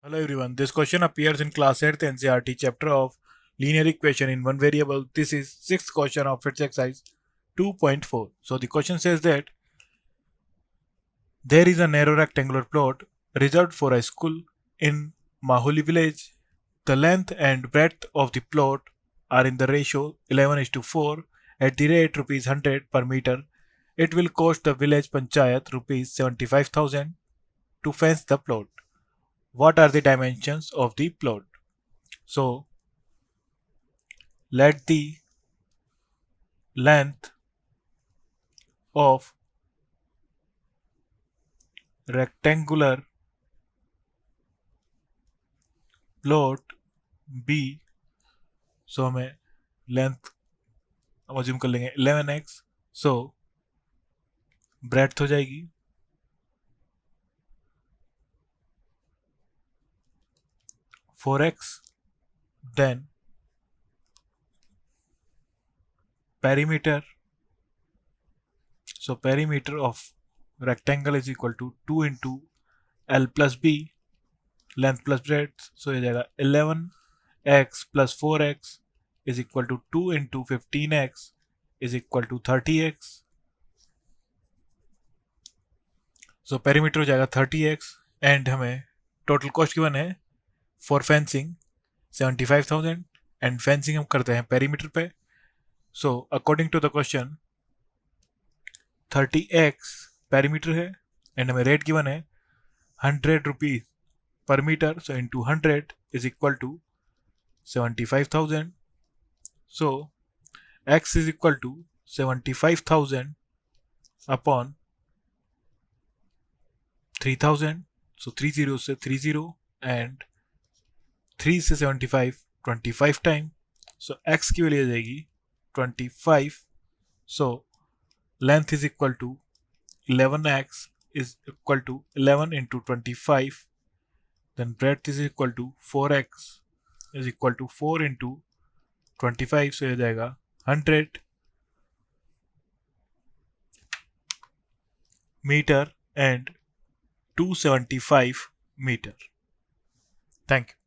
Hello everyone, this question appears in class 8th NCERT chapter of linear equation in one variable. This is 6th question of its exercise 2.4. So the question says that there is a narrow rectangular plot reserved for a school in Mahuli village. The length and breadth of the plot are in the ratio 11:4 at the rate rupees 100 per meter. It will cost the village panchayat rupees 75,000 to fence the plot. What are the dimensions of the plot? So let the length of rectangular plot be, सो हमें length हम assume कर लेंगे 11x. सो breadth हो जाएगी 4x. Then perimeter, so perimeter of rectangle is equal to 2 into L plus B, length plus breadth. So ये जाएगा 11x plus 4x is equal to 2 into 15x is equal to 30x. So perimeter हो जाएगा 30x and हमें total cost given है for fencing 75,000 and fencing हम करते हैं perimeter पे. So according to the question 30x perimeter है and हमें रेट गिवन है 100 rupees per metre. So into 100 is equal to 75,000. So x is equal to 75,000 upon 3,000. So 30 से 30 and 3 से 75 25 time. So x की वैल्यू आ जाएगी 25. So length is equal to 11x is equal to 11 into 25. Then breadth is equal to 4x is equal to 4 into 25. So ये जाएगा 100 meter and 275 meter. Thank you.